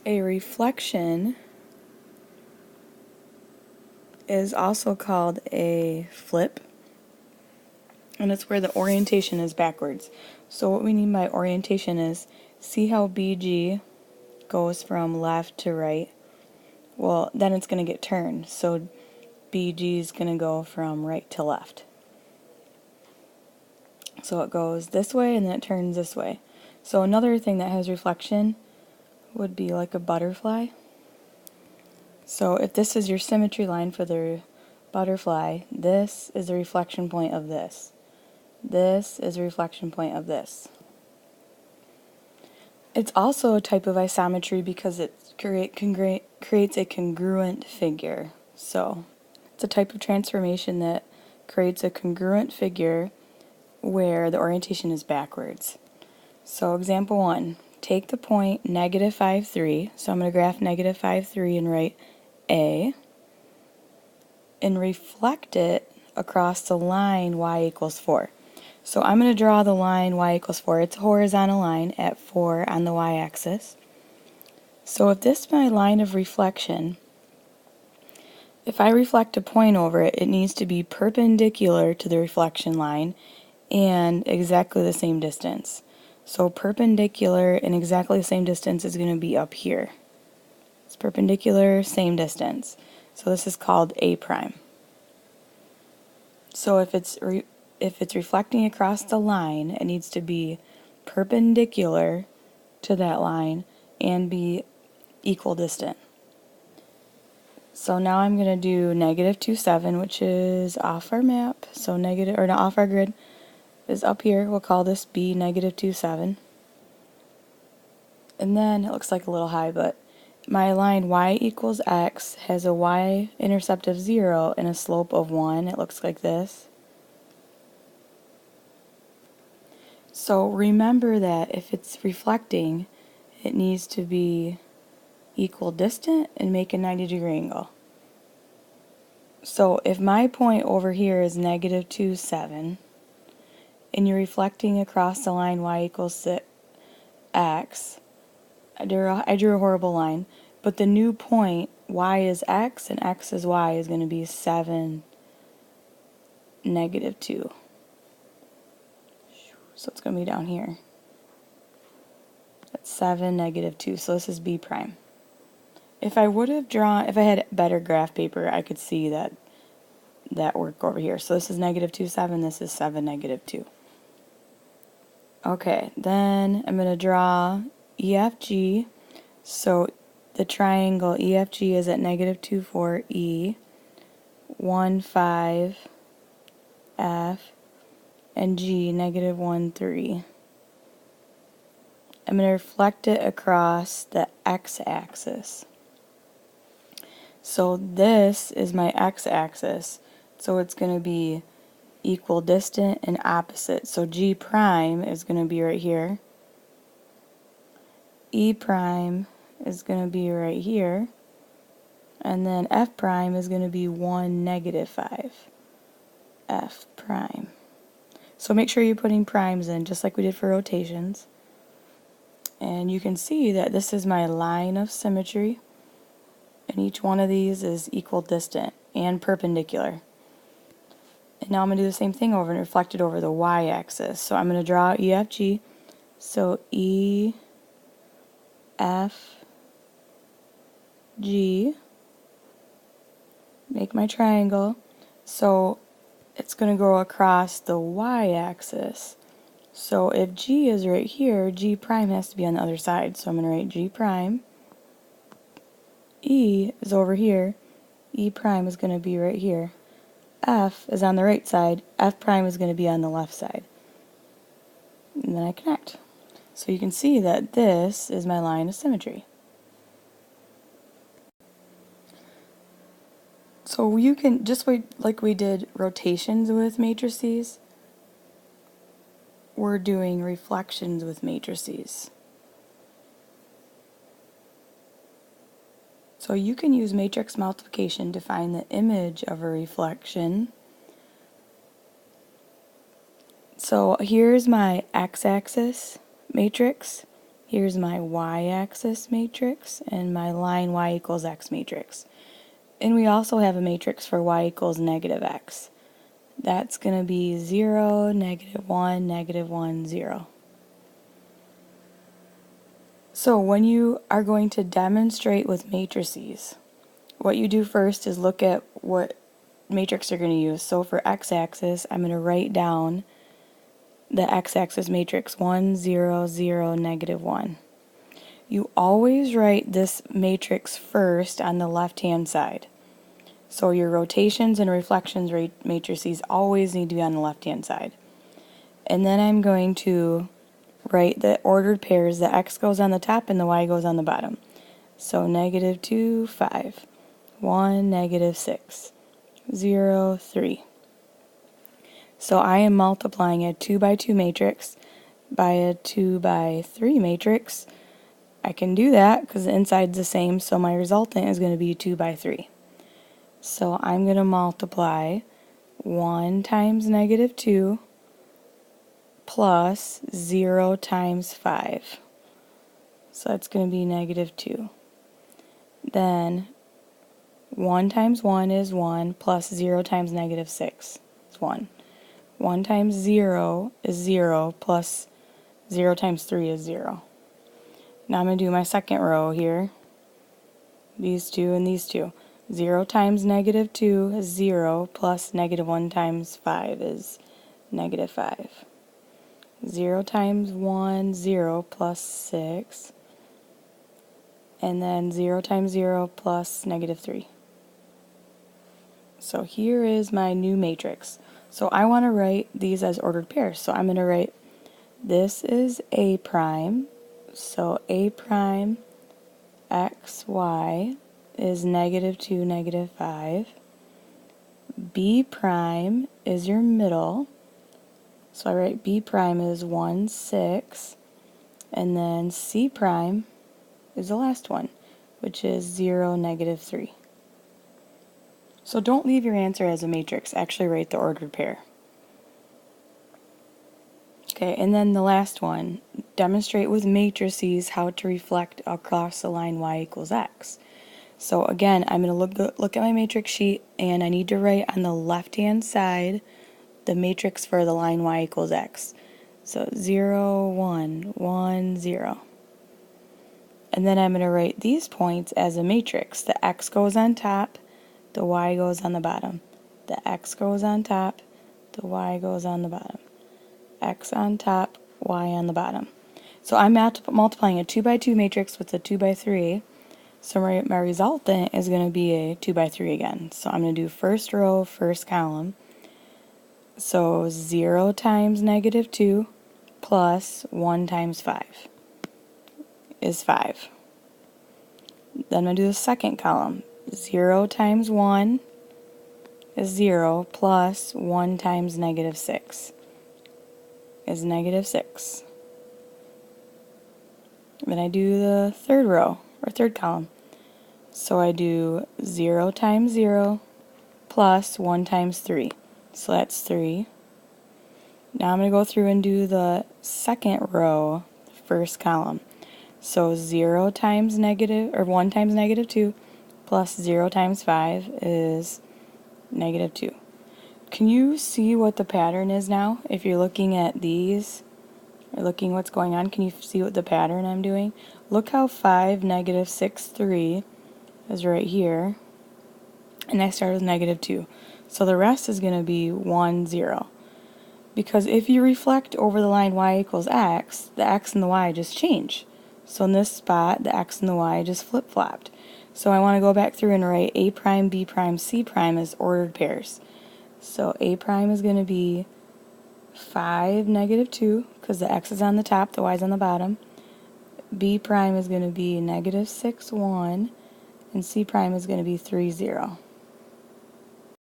A reflection is also called a flip, and it's where the orientation is backwards. So what we mean by orientation is, see how BG goes from left to right? Well, then it's going to get turned, so BG is going to go from right to left. So it goes this way and then it turns this way. So another thing that has reflection would be like a butterfly. So if this is your symmetry line for the butterfly, this is the reflection point of this. This is a reflection point of this. It's also a type of isometry because it creates a congruent figure. So it's a type of transformation that creates a congruent figure where the orientation is backwards. So example 1, take the point negative 5, 3. So I'm going to graph negative 5, 3 and write A, and reflect it across the line y equals 4. So I'm going to draw the line y equals 4. It's a horizontal line at 4 on the y-axis. So if this is my line of reflection, if I reflect a point over it, it needs to be perpendicular to the reflection line and exactly the same distance. So perpendicular and exactly the same distance is going to be up here. It's perpendicular, same distance. So this is called A prime. So if it's reflecting across the line, it needs to be perpendicular to that line and be equal distant. So now I'm going to do negative 2, 7, which is off our map. So negative, or not off our grid, is up here. We'll call this B, negative 2, 7. And then it looks like a little high, but my line y equals x has a y-intercept of 0 and a slope of 1. It looks like this. So remember that if it's reflecting, it needs to be equal distant and make a 90-degree angle. So if my point over here is negative 2, 7, and you're reflecting across the line y equals x, I drew a horrible line, but the new point, y is x and x is y, is going to be 7, negative 2. So it's going to be down here. That's 7, negative 2. So this is B prime. If I had better graph paper, I could see that work over here. So this is negative 2, 7. This is 7, negative 2. Okay, then I'm going to draw EFG. So the triangle EFG is at negative 2, 4, E, 1, 5, F, and G, negative 1, 3. I'm going to reflect it across the x-axis. So this is my x-axis, so it's going to be equal distant and opposite. So G prime is going to be right here. E prime is going to be right here. And then F prime is going to be 1, negative 5. F prime. So make sure you're putting primes in, just like we did for rotations. And you can see that this is my line of symmetry. And each one of these is equal distant and perpendicular. And now I'm going to do the same thing over and reflect it over the y-axis. So I'm going to draw EFG. So E, F, G. Make my triangle. So it's going to go across the y-axis. So if G is right here, G prime has to be on the other side. So I'm going to write G prime. E is over here. E prime is going to be right here. F is on the right side. F prime is going to be on the left side. And then I connect. So you can see that this is my line of symmetry. So you can, just like we did rotations with matrices, we're doing reflections with matrices. So you can use matrix multiplication to find the image of a reflection. So here's my x-axis matrix, Here's my y-axis matrix and my line y equals x matrix. And we also have a matrix for y equals negative x. That's going to be 0, -1, -1, 0. So when you are going to demonstrate with matrices, what you do first is look at what matrix you're going to use. So for x-axis, I'm going to write down the x-axis matrix 1, 0, 0, -1. You always write this matrix first on the left-hand side. So your rotations and reflections matrices always need to be on the left-hand side. And then I'm going to write the ordered pairs. The x goes on the top and the y goes on the bottom. So -2, 5, 1, -6, 0, 3. So I am multiplying a 2 by 2 matrix by a 2 by 3 matrix. I can do that because the inside's the same, so my resultant is going to be 2 by 3. So I'm going to multiply 1 times -2 plus 0 times 5. So that's going to be -2. Then 1 times 1 is 1 plus 0 times -6 is 1. 1 times 0 is 0 plus 0 times 3 is 0. Now I'm going to do my second row here. These two and these two. 0 times -2 is 0 plus -1 times 5 is -5. 0 times 1, 0 plus 6. And then 0 times 0 plus -3. So here is my new matrix. So I want to write these as ordered pairs. So I'm going to write this is A prime. So A prime x, y is -2, -5. B prime is your middle. So I write B prime is 1, 6. And then C prime is the last one, which is 0, -3. So don't leave your answer as a matrix. Actually write the ordered pair. Okay, and then the last one, demonstrate with matrices how to reflect across the line y equals x. So again, I'm going to look at my matrix sheet, and I need to write on the left-hand side the matrix for the line y equals x. So 0, 1, 1, 0. And then I'm going to write these points as a matrix. The x goes on top, the y goes on the bottom. The x goes on top, the y goes on the bottom. X on top, y on the bottom. So I'm multiplying a 2 by 2 matrix with a 2 by 3. So my resultant is going to be a 2 by 3 again. So I'm going to do first row, first column. So 0 times -2 plus 1 times 5 is 5. Then I'm going to do the second column. 0 times 1 is 0 plus 1 times -6 is -6. Then I do the third row, or third column. So I do 0 times 0 plus 1 times 3. So that's 3. Now I'm going to go through and do the second row, first column. So 0 times 1 times -2 plus 0 times 5 is -2. Can you see what the pattern is now? If you're looking at these, or looking what's going on, can you see what the pattern I'm doing? Look how 5, -6, 3 is right here, and I started with -2. So the rest is going to be 1, 0. Because if you reflect over the line y equals x, the x and the y just change. So in this spot, the x and the y just flip-flopped. So I want to go back through and write A prime, B prime, C prime as ordered pairs. So A prime is going to be 5, -2, because the x is on the top, the y is on the bottom. B prime is going to be -6, 1, and C prime is going to be 3, 0.